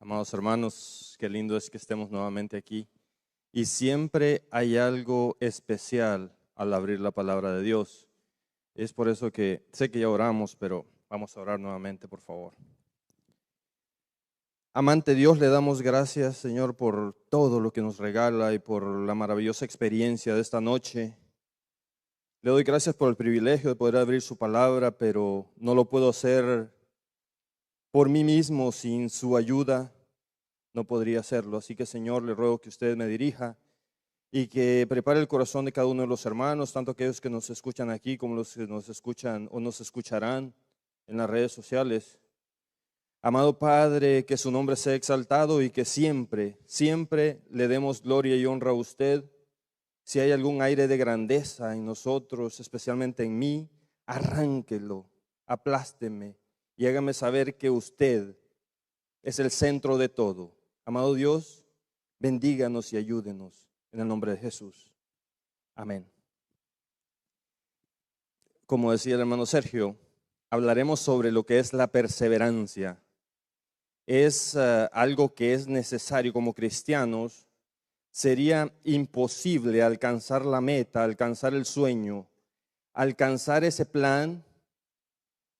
Amados hermanos, qué lindo es que estemos nuevamente aquí. Y siempre hay algo especial al abrir la palabra de Dios. Es por eso que sé que ya oramos, pero vamos a orar nuevamente, por favor. Amante Dios, le damos gracias, Señor, por todo lo que nos regala y por la maravillosa experiencia de esta noche. Le doy gracias por el privilegio de poder abrir su palabra, pero no lo puedo hacer por mí mismo sin su ayuda. No podría hacerlo. Así que, Señor, le ruego que usted me dirija y que prepare el corazón de cada uno de los hermanos, tanto aquellos que nos escuchan aquí como los que nos escuchan o nos escucharán en las redes sociales. Amado Padre, que su nombre sea exaltado y que siempre, siempre le demos gloria y honra a usted. Si hay algún aire de grandeza en nosotros, especialmente en mí, arránquelo, aplásteme y hágame saber que usted es el centro de todo. Amado Dios, bendíganos y ayúdenos en el nombre de Jesús. Amén. Como decía el hermano Sergio, hablaremos sobre lo que es la perseverancia. Es algo que es necesario como cristianos. Sería imposible alcanzar la meta, alcanzar el sueño, alcanzar ese plan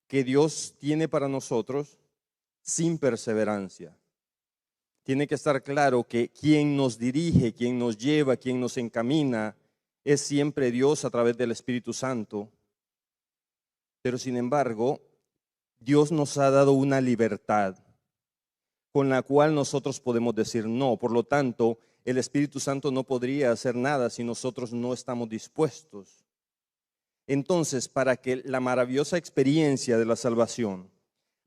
que Dios tiene para nosotros sin perseverancia. Tiene que estar claro que quien nos dirige, quien nos lleva, quien nos encamina, es siempre Dios a través del Espíritu Santo. Pero sin embargo, Dios nos ha dado una libertad con la cual nosotros podemos decir no. Por lo tanto, el Espíritu Santo no podría hacer nada si nosotros no estamos dispuestos. Entonces, para que la maravillosa experiencia de la salvación,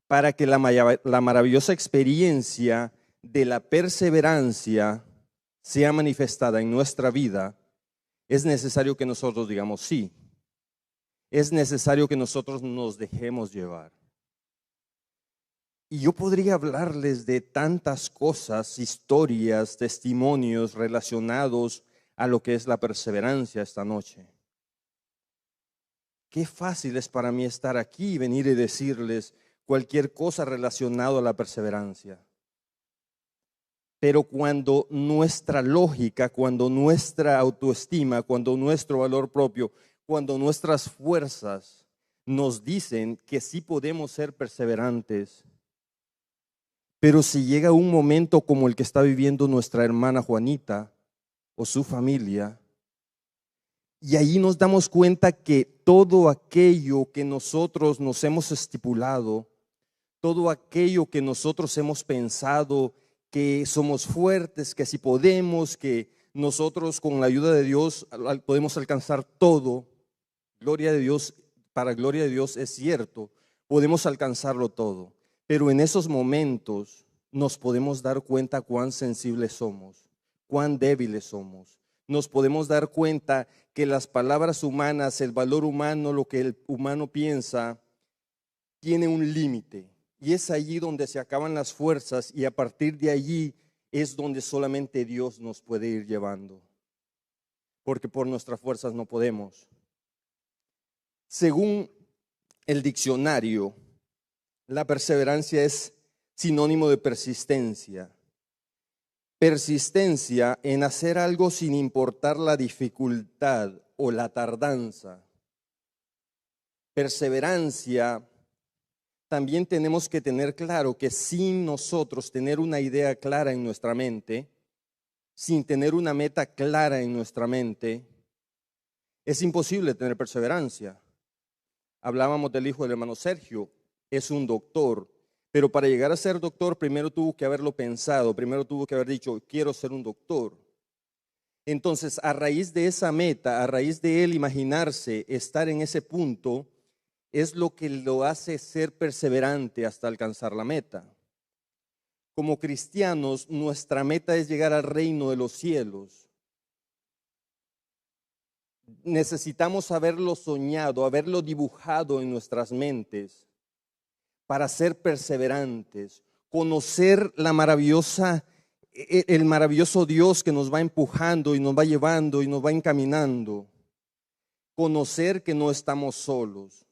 para que la maravillosa experiencia de la perseverancia sea manifestada en nuestra vida, es necesario que nosotros digamos sí. Es necesario que nosotros nos dejemos llevar. Y yo podría hablarles de tantas cosas, historias, testimonios relacionados a lo que es la perseverancia esta noche. Qué fácil es para mí estar aquí y venir y decirles cualquier cosa relacionada a la perseverancia. Pero cuando nuestra lógica, cuando nuestra autoestima, cuando nuestro valor propio, cuando nuestras fuerzas nos dicen que sí podemos ser perseverantes, pero si llega un momento como el que está viviendo nuestra hermana Juanita o su familia, y ahí nos damos cuenta que todo aquello que nosotros nos hemos estipulado, todo aquello que nosotros hemos pensado, que somos fuertes, que si podemos, que nosotros con la ayuda de Dios podemos alcanzar todo. Gloria de Dios, para gloria de Dios es cierto, podemos alcanzarlo todo. Pero en esos momentos nos podemos dar cuenta cuán sensibles somos, cuán débiles somos. Nos podemos dar cuenta que las palabras humanas, el valor humano, lo que el humano piensa, tiene un límite. Y es allí donde se acaban las fuerzas y a partir de allí es donde solamente Dios nos puede ir llevando. Porque por nuestras fuerzas no podemos. Según el diccionario, la perseverancia es sinónimo de persistencia. Persistencia en hacer algo sin importar la dificultad o la tardanza. Perseverancia. También tenemos que tener claro que sin nosotros tener una idea clara en nuestra mente, sin tener una meta clara en nuestra mente, es imposible tener perseverancia. Hablábamos del hijo del hermano Sergio, es un doctor, pero para llegar a ser doctor primero tuvo que haberlo pensado, primero tuvo que haber dicho, quiero ser un doctor. Entonces, a raíz de esa meta, a raíz de él imaginarse estar en ese punto, es lo que lo hace ser perseverante hasta alcanzar la meta. Como cristianos, nuestra meta es llegar al reino de los cielos. Necesitamos haberlo soñado, haberlo dibujado en nuestras mentes para ser perseverantes, conocer el maravilloso Dios que nos va empujando y nos va llevando y nos va encaminando, conocer que no estamos solos.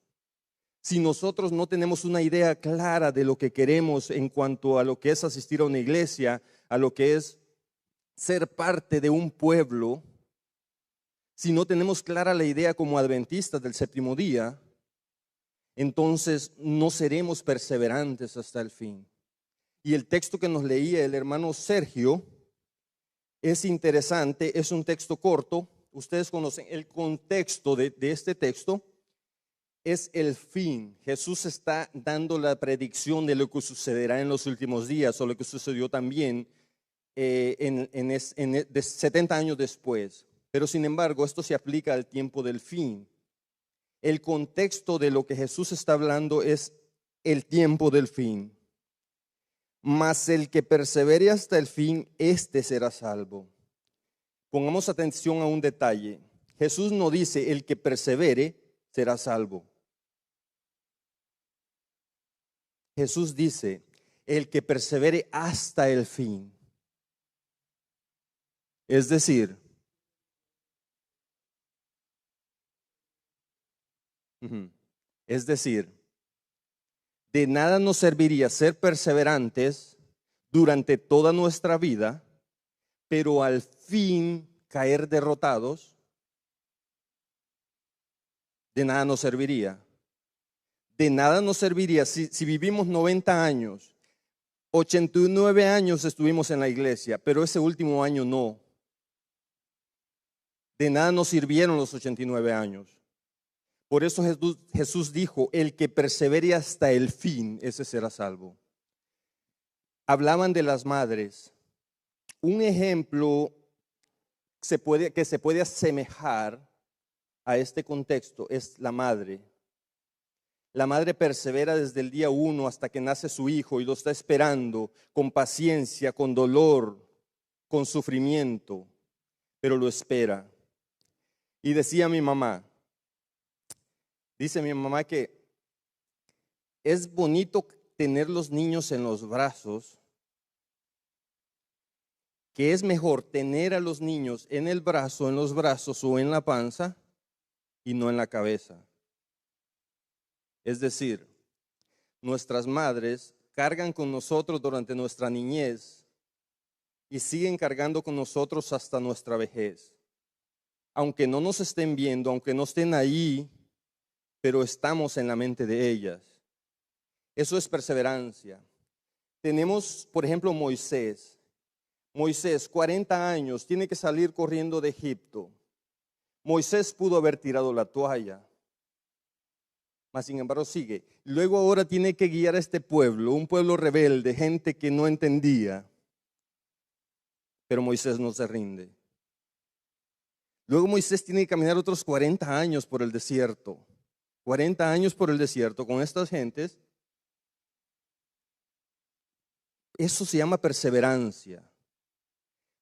Si nosotros no tenemos una idea clara de lo que queremos en cuanto a lo que es asistir a una iglesia, a lo que es ser parte de un pueblo, si no tenemos clara la idea como adventistas del séptimo día, entonces no seremos perseverantes hasta el fin. Y el texto que nos leía el hermano Sergio es interesante, es un texto corto. Ustedes conocen el contexto de este texto. Es el fin. Jesús está dando la predicción de lo que sucederá en los últimos días, o lo que sucedió también de 70 años después. Pero sin embargo, esto se aplica al tiempo del fin. El contexto de lo que Jesús está hablando es el tiempo del fin. Mas el que persevere hasta el fin, éste será salvo. Pongamos atención a un detalle. Jesús no dice el que persevere será salvo. Jesús dice el que persevere hasta el fin. Es decir, de nada nos serviría ser perseverantes durante toda nuestra vida, pero al fin caer derrotados. De nada nos serviría. De nada nos serviría si vivimos 90 años, 89 años estuvimos en la iglesia, pero ese último año no. De nada nos sirvieron los 89 años. Por eso Jesús dijo, el que persevere hasta el fin, ese será salvo. Hablaban de las madres. Un ejemplo que se puede asemejar a este contexto es la madre. La madre persevera desde el día 1 hasta que nace su hijo y lo está esperando con paciencia, con dolor, con sufrimiento, pero lo espera. Y decía mi mamá, dice mi mamá que es bonito tener los niños en los brazos, que es mejor tener a los niños en el brazo, en los brazos o en la panza y no en la cabeza. Es decir, nuestras madres cargan con nosotros durante nuestra niñez y siguen cargando con nosotros hasta nuestra vejez. Aunque no nos estén viendo, aunque no estén ahí, pero estamos en la mente de ellas. Eso es perseverancia. Tenemos, por ejemplo, Moisés. Moisés, 40 años, tiene que salir corriendo de Egipto. Moisés pudo haber tirado la toalla, mas sin embargo sigue. Luego ahora tiene que guiar a este pueblo, un pueblo rebelde, gente que no entendía. Pero Moisés no se rinde. Luego Moisés tiene que caminar otros 40 años por el desierto. 40 años por el desierto con estas gentes. Eso se llama perseverancia.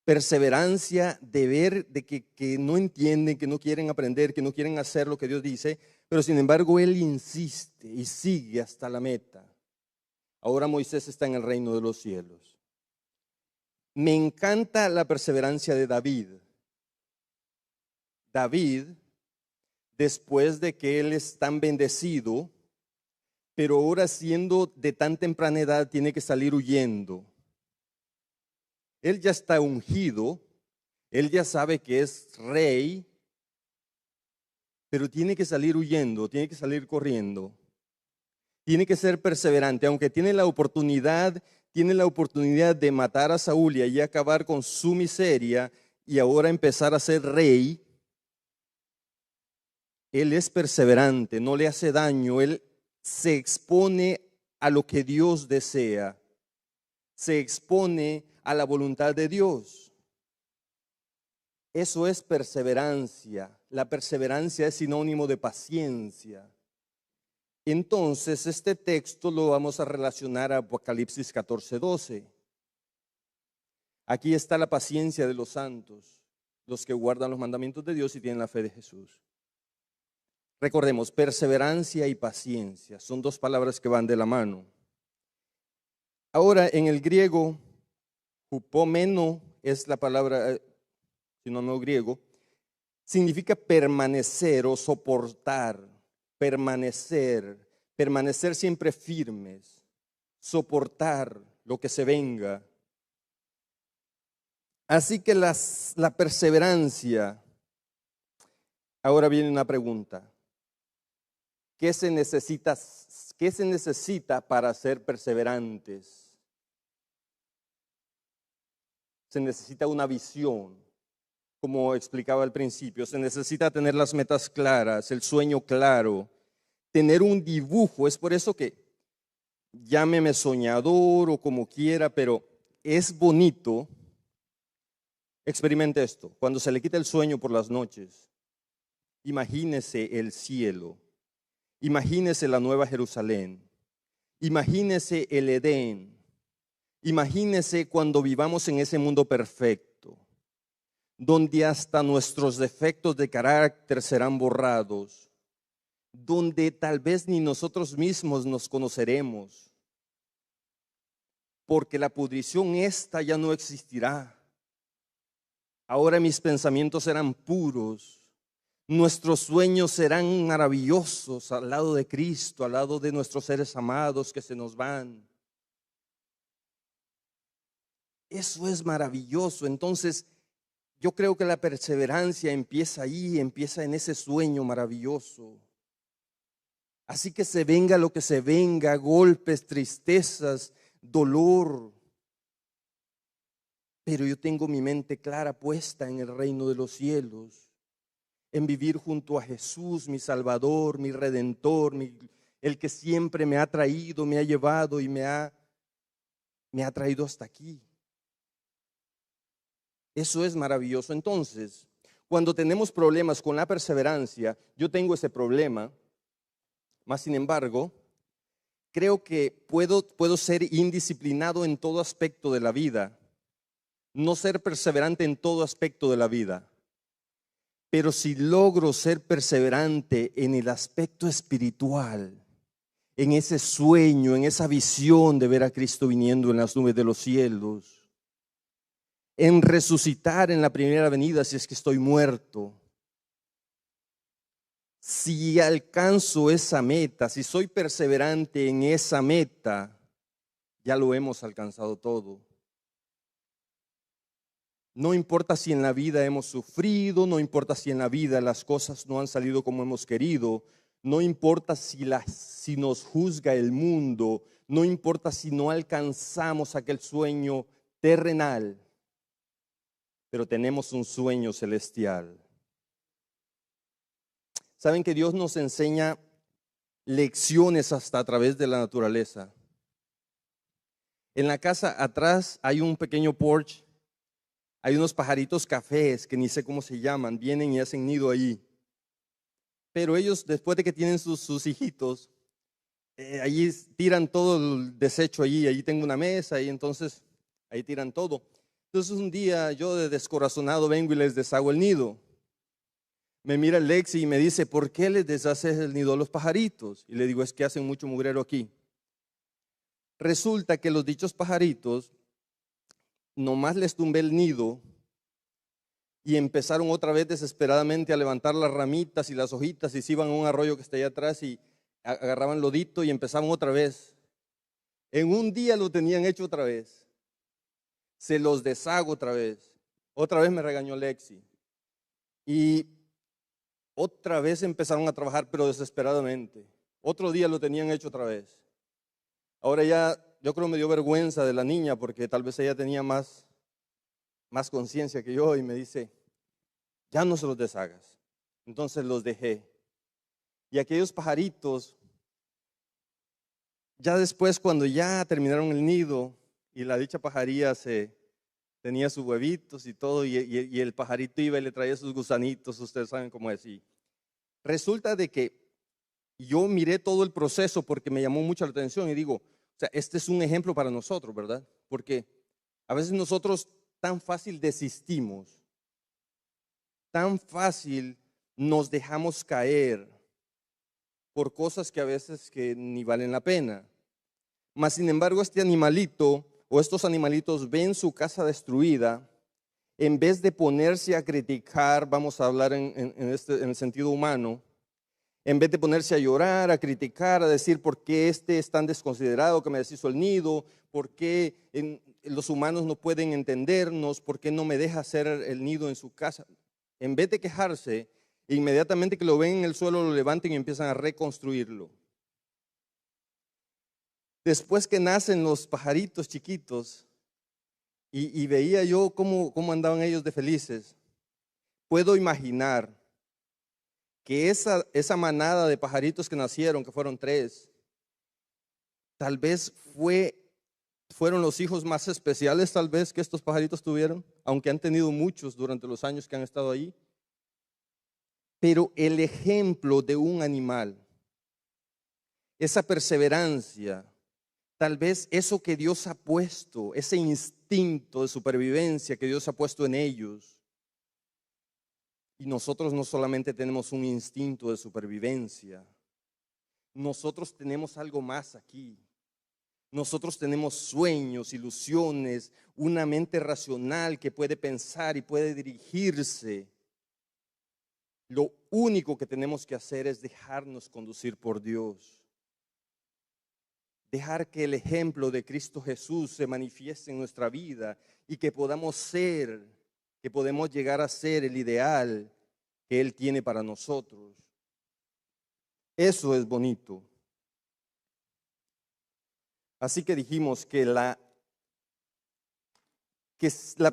Perseverancia de ver de que no entienden, que no quieren aprender, que no quieren hacer lo que Dios dice, pero sin embargo Él insiste y sigue hasta la meta. Ahora Moisés está en el reino de los cielos. Me encanta la perseverancia de David. David, después de que él es tan bendecido, pero ahora siendo de tan temprana edad tiene que salir huyendo. Él ya está ungido, él ya sabe que es rey, pero tiene que salir huyendo, tiene que salir corriendo. Tiene que ser perseverante, aunque tiene la oportunidad de matar a Saúl y allí acabar con su miseria y ahora empezar a ser rey. Él es perseverante, no le hace daño, él se expone a lo que Dios desea, se expone a la voluntad de Dios. Eso es perseverancia. La perseverancia es sinónimo de paciencia. Entonces, este texto lo vamos a relacionar a Apocalipsis 14:12. Aquí está la paciencia de los santos, los que guardan los mandamientos de Dios y tienen la fe de Jesús. Recordemos, perseverancia y paciencia son dos palabras que van de la mano. Ahora, en el griego, hupomeno es la palabra, sinónimo griego, significa permanecer o soportar, permanecer, permanecer siempre firmes, soportar lo que se venga. Así que la perseverancia. Ahora viene una pregunta. ¿Qué se necesita para ser perseverantes? Se necesita una visión, como explicaba al principio. Se necesita tener las metas claras, el sueño claro, tener un dibujo. Es por eso que llámeme soñador o como quiera, pero es bonito. Experimente esto. Cuando se le quita el sueño por las noches, imagínese el cielo, imagínese la Nueva Jerusalén, imagínese el Edén, imagínese cuando vivamos en ese mundo perfecto, donde hasta nuestros defectos de carácter serán borrados, donde tal vez ni nosotros mismos nos conoceremos, porque la pudrición esta ya no existirá. Ahora mis pensamientos serán puros, nuestros sueños serán maravillosos al lado de Cristo, al lado de nuestros seres amados que se nos van. Eso es maravilloso. Entonces, yo creo que la perseverancia empieza ahí, empieza en ese sueño maravilloso. Así que se venga lo que se venga, golpes, tristezas, dolor. Pero yo tengo mi mente clara puesta en el reino de los cielos, en vivir junto a Jesús, mi Salvador, mi Redentor, el que siempre me ha traído, me ha llevado y me ha traído hasta aquí. Eso es maravilloso. Entonces, cuando tenemos problemas con la perseverancia, yo tengo ese problema, mas sin embargo, creo que puedo ser indisciplinado en todo aspecto de la vida, no ser perseverante en todo aspecto de la vida. Pero si logro ser perseverante en el aspecto espiritual, en ese sueño, en esa visión de ver a Cristo viniendo en las nubes de los cielos, en resucitar en la primera venida si es que estoy muerto, si alcanzo esa meta, si soy perseverante en esa meta, ya lo hemos alcanzado todo. No importa si en la vida hemos sufrido, no importa si en la vida las cosas no han salido como hemos querido, no importa si nos juzga el mundo, no importa si no alcanzamos aquel sueño terrenal, pero tenemos un sueño celestial. Saben que Dios nos enseña lecciones hasta a través de la naturaleza. En la casa atrás hay un pequeño porche. Hay unos pajaritos cafés que ni sé cómo se llaman, vienen y hacen nido ahí. Pero ellos, después de que tienen sus hijitos, allí tiran todo el desecho allí. Allí tengo una mesa y entonces ahí tiran todo. Entonces un día yo de descorazonado vengo y les deshago el nido. Me mira Lexi y me dice, ¿por qué les deshaces el nido a los pajaritos? Y le digo, es que hacen mucho mugrero aquí. Resulta que los dichos pajaritos, nomás les tumbé el nido y empezaron otra vez desesperadamente a levantar las ramitas y las hojitas y se iban a un arroyo que está allá atrás y agarraban lodito y empezaban otra vez. En un día lo tenían hecho otra vez. Se los deshago otra vez. Otra vez me regañó Lexi. Y otra vez empezaron a trabajar, pero desesperadamente. Otro día lo tenían hecho otra vez. Ahora ya, yo creo me dio vergüenza de la niña porque tal vez ella tenía más conciencia que yo y me dice, ya no se los deshagas. Entonces los dejé. Y aquellos pajaritos, ya después cuando ya terminaron el nido y la dicha pajaría tenía sus huevitos y todo y el pajarito iba y le traía sus gusanitos, ustedes saben cómo es. Y resulta de que yo miré todo el proceso porque me llamó mucho la atención y digo, o sea, este es un ejemplo para nosotros, ¿verdad? Porque a veces nosotros tan fácil desistimos, tan fácil nos dejamos caer por cosas que a veces que ni valen la pena. Mas sin embargo este animalito o estos animalitos ven su casa destruida, en vez de ponerse a criticar, vamos a hablar en el sentido humano, En vez de ponerse a llorar, a criticar, a decir por qué este es tan desconsiderado que me deshizo el nido, por qué los humanos no pueden entendernos, por qué no me deja hacer el nido en su casa. En vez de quejarse, inmediatamente que lo ven en el suelo lo levantan y empiezan a reconstruirlo. Después que nacen los pajaritos chiquitos y veía yo cómo andaban ellos de felices, puedo imaginar que esa manada de pajaritos que nacieron, que fueron 3, tal vez fueron los hijos más especiales tal vez que estos pajaritos tuvieron, aunque han tenido muchos durante los años que han estado ahí. Pero el ejemplo de un animal, esa perseverancia, tal vez eso que Dios ha puesto, ese instinto de supervivencia que Dios ha puesto en ellos. Y nosotros no solamente tenemos un instinto de supervivencia, nosotros tenemos algo más aquí. Nosotros tenemos sueños, ilusiones, una mente racional que puede pensar y puede dirigirse. Lo único que tenemos que hacer es dejarnos conducir por Dios. Dejar que el ejemplo de Cristo Jesús se manifieste en nuestra vida y que podamos ser, que podemos llegar a ser el ideal que Él tiene para nosotros. Eso es bonito. Así que dijimos que la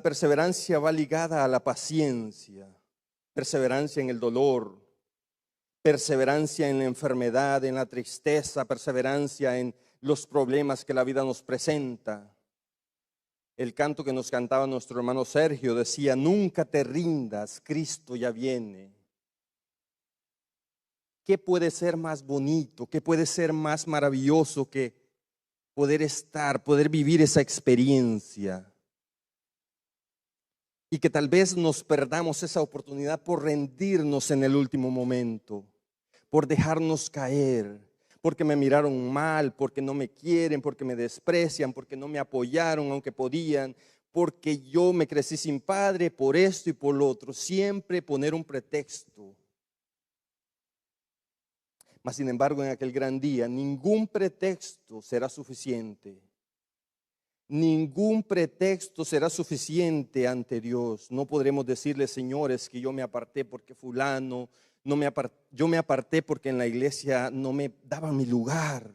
perseverancia va ligada a la paciencia, perseverancia en el dolor, perseverancia en la enfermedad, en la tristeza, perseverancia en los problemas que la vida nos presenta. El canto que nos cantaba nuestro hermano Sergio decía: nunca te rindas, Cristo ya viene. ¿Qué puede ser más bonito? ¿Qué puede ser más maravilloso que poder vivir esa experiencia? Y que tal vez nos perdamos esa oportunidad por rendirnos en el último momento, por dejarnos caer, porque me miraron mal, porque no me quieren, porque me desprecian, porque no me apoyaron aunque podían, porque yo me crecí sin padre, por esto y por lo otro. Siempre poner un pretexto. Mas sin embargo, en aquel gran día, ningún pretexto será suficiente. Ningún pretexto será suficiente ante Dios. No podremos decirle: señores, que yo me aparté porque fulano, yo me aparté porque en la iglesia no me daba mi lugar.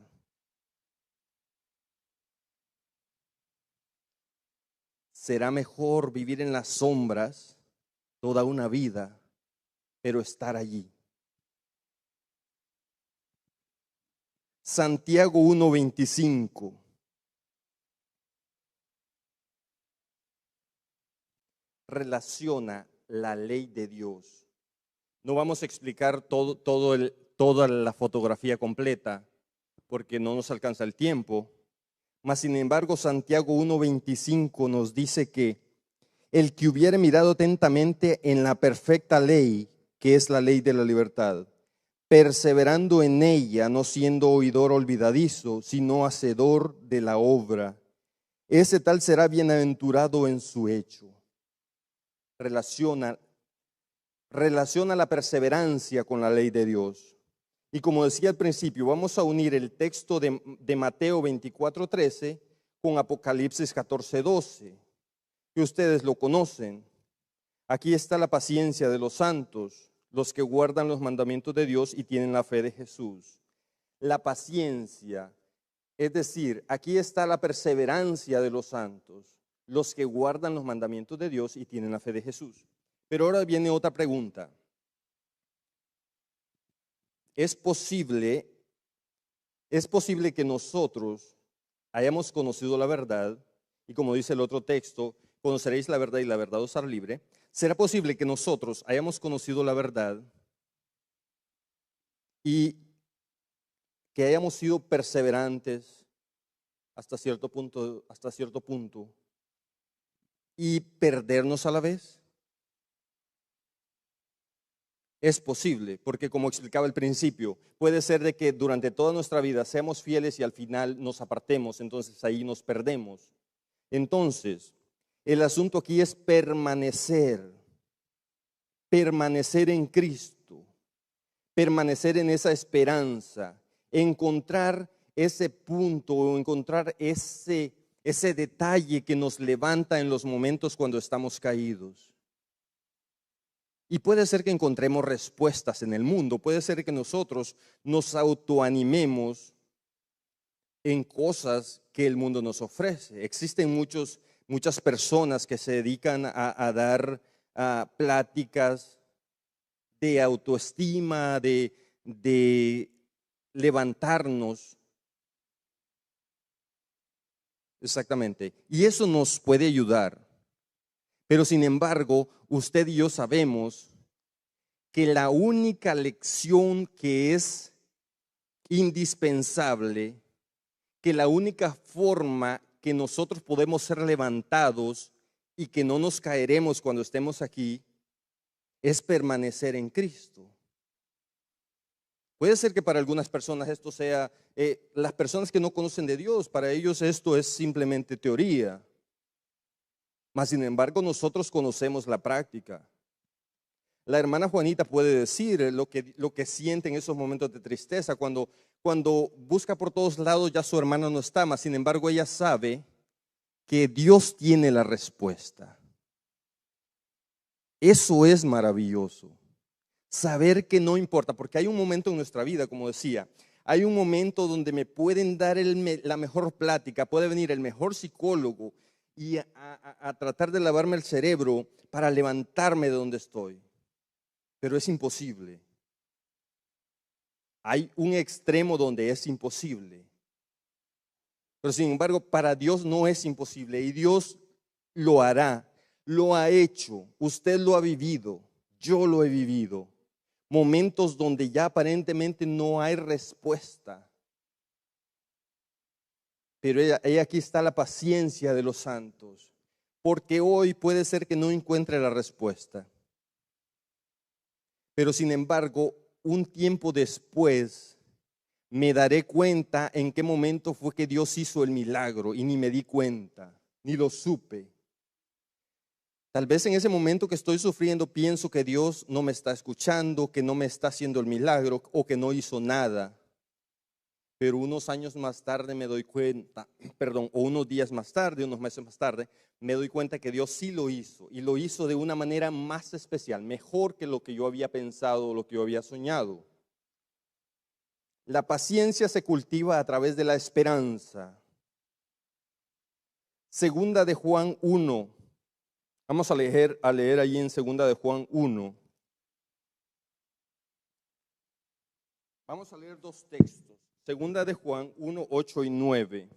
Será mejor vivir en las sombras toda una vida, pero estar allí. Santiago 1:25. Relaciona la ley de Dios. No vamos a explicar toda la fotografía completa porque no nos alcanza el tiempo. Mas sin embargo, Santiago 1:25 nos dice que el que hubiere mirado atentamente en la perfecta ley, que es la ley de la libertad, perseverando en ella, no siendo oidor olvidadizo, sino hacedor de la obra, ese tal será bienaventurado en su hecho. Relaciona la perseverancia con la ley de Dios. Y como decía al principio, vamos a unir el texto de Mateo 24:13 con Apocalipsis 14:12, que ustedes lo conocen. Aquí está la paciencia de los santos, los que guardan los mandamientos de Dios y tienen la fe de Jesús. La paciencia, es decir, aquí está la perseverancia de los santos, los que guardan los mandamientos de Dios y tienen la fe de Jesús. Pero ahora viene otra pregunta. ¿Es posible que nosotros hayamos conocido la verdad? Y como dice el otro texto, conoceréis la verdad y la verdad os hará libre. ¿Será posible que nosotros hayamos conocido la verdad y que hayamos sido perseverantes hasta cierto punto y perdernos a la vez? Es posible, porque como explicaba al principio, puede ser de que durante toda nuestra vida seamos fieles y al final nos apartemos, entonces ahí nos perdemos. Entonces, el asunto aquí es permanecer en Cristo, permanecer en esa esperanza, encontrar ese punto o encontrar ese detalle que nos levanta en los momentos cuando estamos caídos. Y puede ser que encontremos respuestas en el mundo, puede ser que nosotros nos autoanimemos en cosas que el mundo nos ofrece. Existen muchas personas que se dedican a dar pláticas de autoestima, de levantarnos. Exactamente. Y eso nos puede ayudar. Pero sin embargo, usted y yo sabemos que la única lección que es indispensable, que la única forma que nosotros podemos ser levantados y que no nos caeremos cuando estemos aquí, es permanecer en Cristo. Puede ser que para algunas personas esto sea, las personas que no conocen de Dios, para ellos esto es simplemente teoría. Mas sin embargo nosotros conocemos la práctica. La hermana Juanita puede decir lo que siente en esos momentos de tristeza, cuando busca por todos lados ya su hermano no está, mas sin embargo ella sabe que Dios tiene la respuesta. Eso es maravilloso. Saber que no importa, porque hay un momento en nuestra vida, como decía, hay un momento donde me pueden dar la mejor plática, puede venir el mejor psicólogo y a tratar de lavarme el cerebro para levantarme de donde estoy. Pero es imposible. Hay un extremo donde es imposible. Pero sin embargo, para Dios no es imposible y Dios lo hará, lo ha hecho, usted lo ha vivido, yo lo he vivido. Momentos donde ya aparentemente no hay respuesta. Pero aquí está la paciencia de los santos, porque hoy puede ser que no encuentre la respuesta. Pero sin embargo, un tiempo después me daré cuenta en qué momento fue que Dios hizo el milagro y ni me di cuenta, ni lo supe. Tal vez en ese momento que estoy sufriendo pienso que Dios no me está escuchando, que no me está haciendo el milagro o que no hizo nada. Pero unos años más tarde me doy cuenta, o unos días más tarde, unos meses más tarde, me doy cuenta que Dios sí lo hizo y lo hizo de una manera más especial, mejor que lo que yo había pensado o lo que yo había soñado. La paciencia se cultiva a través de la esperanza. Segunda de Juan 1. Vamos a leer ahí en Segunda de Juan 1. Vamos a leer dos textos. Segunda de Juan 1, 8 y 9.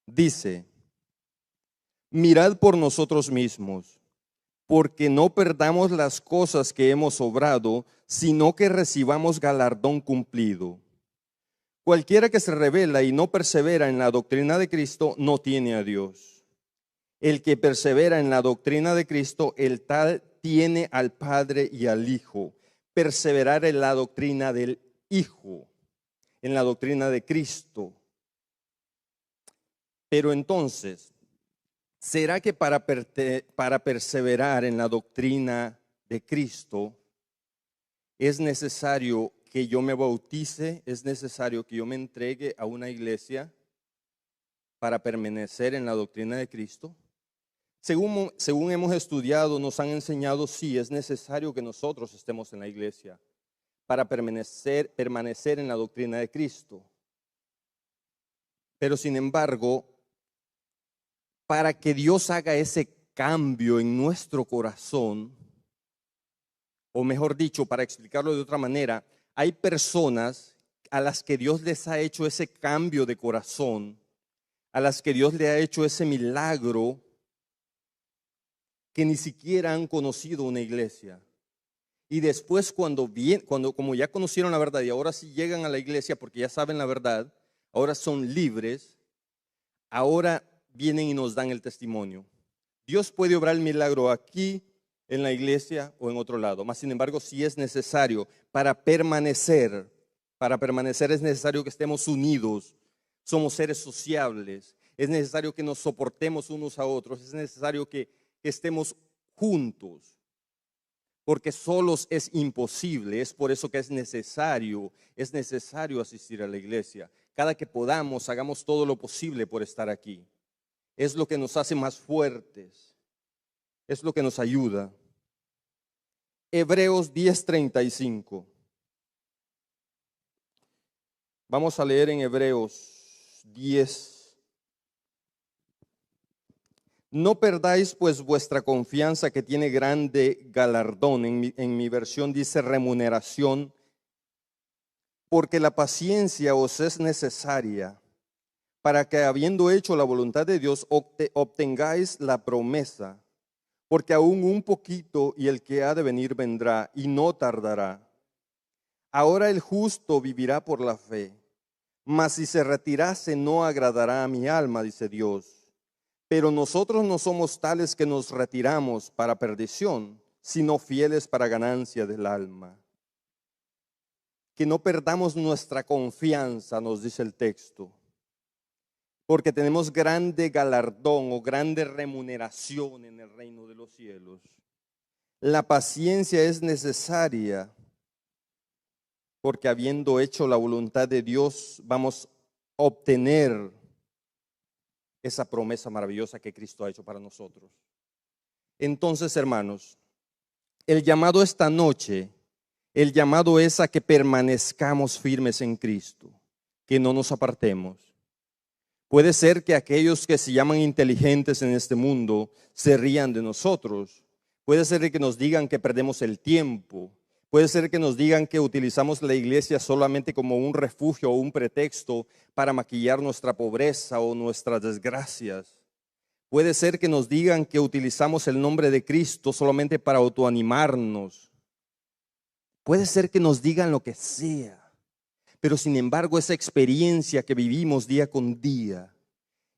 Dice: mirad por nosotros mismos, porque no perdamos las cosas que hemos obrado, sino que recibamos galardón cumplido. Cualquiera que se rebela y no persevera en la doctrina de Cristo no tiene a Dios. El que persevera en la doctrina de Cristo, el tal tiene al Padre y al Hijo. Perseverar en la doctrina del Hijo, en la doctrina de Cristo. Pero entonces, ¿será que para perseverar en la doctrina de Cristo es necesario que yo me bautice? ¿Es necesario que yo me entregue a una iglesia para permanecer en la doctrina de Cristo? Según hemos estudiado, nos han enseñado, sí, es necesario que nosotros estemos en la iglesia para permanecer en la doctrina de Cristo. Pero sin embargo, para que Dios haga ese cambio en nuestro corazón, o mejor dicho, para explicarlo de otra manera, hay personas a las que Dios les ha hecho ese cambio de corazón, a las que Dios le ha hecho ese milagro, que ni siquiera han conocido una iglesia. Y después cuando como ya conocieron la verdad y ahora sí llegan a la iglesia porque ya saben la verdad, ahora son libres, ahora vienen y nos dan el testimonio. Dios puede obrar el milagro aquí, en la iglesia o en otro lado. Mas sin embargo, si es necesario para permanecer es necesario que estemos unidos. Somos seres sociables. Es necesario que nos soportemos unos a otros. Es necesario que estemos juntos. porque solos es imposible. Es por eso que es necesario asistir a la iglesia. Cada que podamos, hagamos todo lo posible por estar aquí. Es lo que nos hace más fuertes, es lo que nos ayuda. Hebreos 10:35. Vamos a leer en Hebreos 10. No perdáis pues vuestra confianza, que tiene grande galardón. En mi versión dice remuneración, porque la paciencia os es necesaria, para que habiendo hecho la voluntad de Dios obtengáis la promesa. Porque aún un poquito y el que ha de venir vendrá y no tardará. Ahora el justo vivirá por la fe, mas si se retirase no agradará a mi alma, dice Dios. Pero nosotros no somos tales que nos retiramos para perdición, sino fieles para ganancia del alma. Que no perdamos nuestra confianza, nos dice el texto, porque tenemos grande galardón o grande remuneración en el reino de los cielos. La paciencia es necesaria, porque habiendo hecho la voluntad de Dios, vamos a obtener esa promesa maravillosa que Cristo ha hecho para nosotros. Entonces, hermanos, el llamado esta noche, el llamado es a que permanezcamos firmes en Cristo, que no nos apartemos. Puede ser que aquellos que se llaman inteligentes en este mundo se rían de nosotros. Puede ser que nos digan que perdemos el tiempo. Puede ser que nos digan que utilizamos la iglesia solamente como un refugio o un pretexto para maquillar nuestra pobreza o nuestras desgracias. Puede ser que nos digan que utilizamos el nombre de Cristo solamente para autoanimarnos. Puede ser que nos digan lo que sea. Pero sin embargo, esa experiencia que vivimos día con día,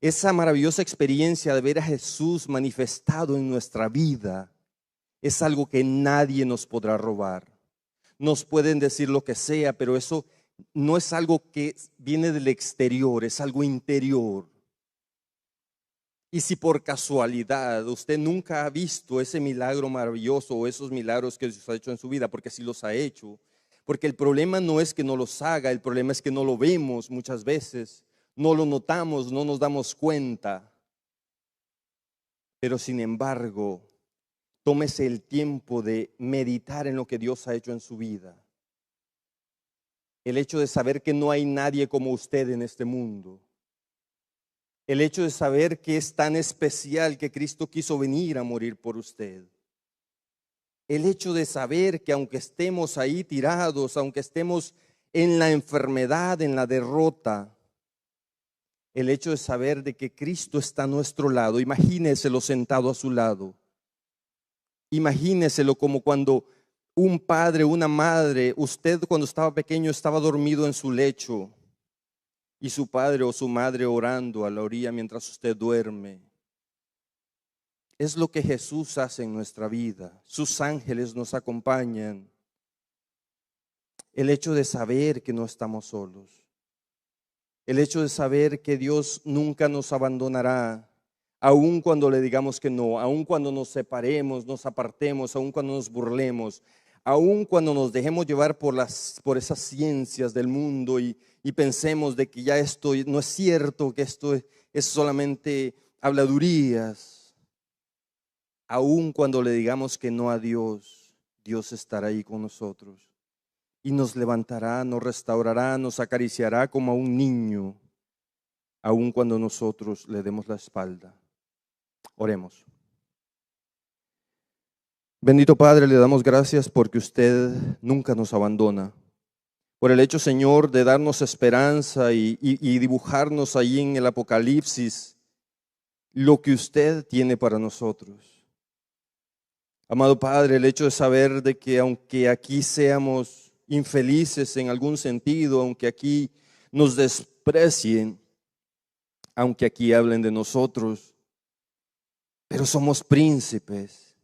esa maravillosa experiencia de ver a Jesús manifestado en nuestra vida, es algo que nadie nos podrá robar. Nos pueden decir lo que sea, pero eso no es algo que viene del exterior, es algo interior. Y si por casualidad usted nunca ha visto ese milagro maravilloso o esos milagros que Dios ha hecho en su vida, porque sí los ha hecho, porque el problema no es que no los haga, el problema es que no lo vemos muchas veces, no lo notamos, no nos damos cuenta. Pero sin embargo, tómese el tiempo de meditar en lo que Dios ha hecho en su vida. El hecho de saber que no hay nadie como usted en este mundo. El hecho de saber que es tan especial que Cristo quiso venir a morir por usted. El hecho de saber que aunque estemos ahí tirados, aunque estemos en la enfermedad, en la derrota, el hecho de saber de que Cristo está a nuestro lado, imagíneselo sentado a su lado. Imagíneselo como cuando un padre, una madre, usted cuando estaba pequeño estaba dormido en su lecho y su padre o su madre orando a la orilla mientras usted duerme. Es lo que Jesús hace en nuestra vida. Sus ángeles nos acompañan. El hecho de saber que no estamos solos. El hecho de saber que Dios nunca nos abandonará, aun cuando le digamos que no, aun cuando nos separemos, nos apartemos, aun cuando nos burlemos, aun cuando nos dejemos llevar por esas ciencias del mundo y pensemos de que ya esto no es cierto, que esto es solamente habladurías. Aun cuando le digamos que no a Dios, Dios estará ahí con nosotros y nos levantará, nos restaurará, nos acariciará como a un niño, aun cuando nosotros le demos la espalda. Oremos. Bendito Padre, le damos gracias porque usted nunca nos abandona. Por el hecho, Señor, de darnos esperanza y dibujarnos ahí en el Apocalipsis lo que usted tiene para nosotros. Amado Padre, el hecho de saber de que aunque aquí seamos infelices en algún sentido, aunque aquí nos desprecien, aunque aquí hablen de nosotros, pero somos príncipes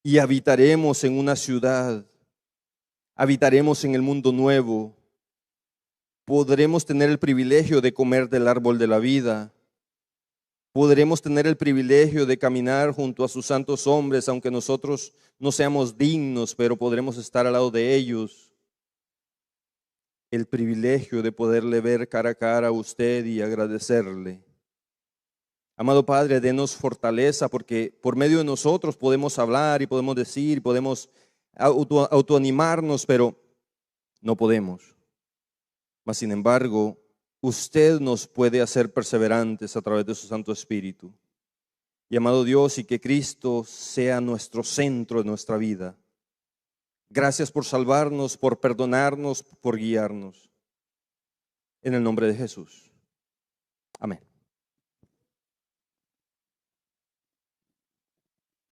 y habitaremos en una ciudad, habitaremos en el mundo nuevo, podremos tener el privilegio de comer del árbol de la vida, Podremos tener el privilegio de caminar junto a sus santos hombres, aunque nosotros no seamos dignos, pero podremos estar al lado de ellos. El privilegio de poderle ver cara a cara a usted y agradecerle. Amado Padre, denos fortaleza, porque por medio de nosotros podemos hablar y podemos decir, podemos autoanimarnos, pero no podemos. Mas sin embargo, usted nos puede hacer perseverantes a través de su Santo Espíritu. Y amado Dios, y que Cristo sea nuestro centro de nuestra vida. Gracias por salvarnos, por perdonarnos, por guiarnos. En el nombre de Jesús. Amén.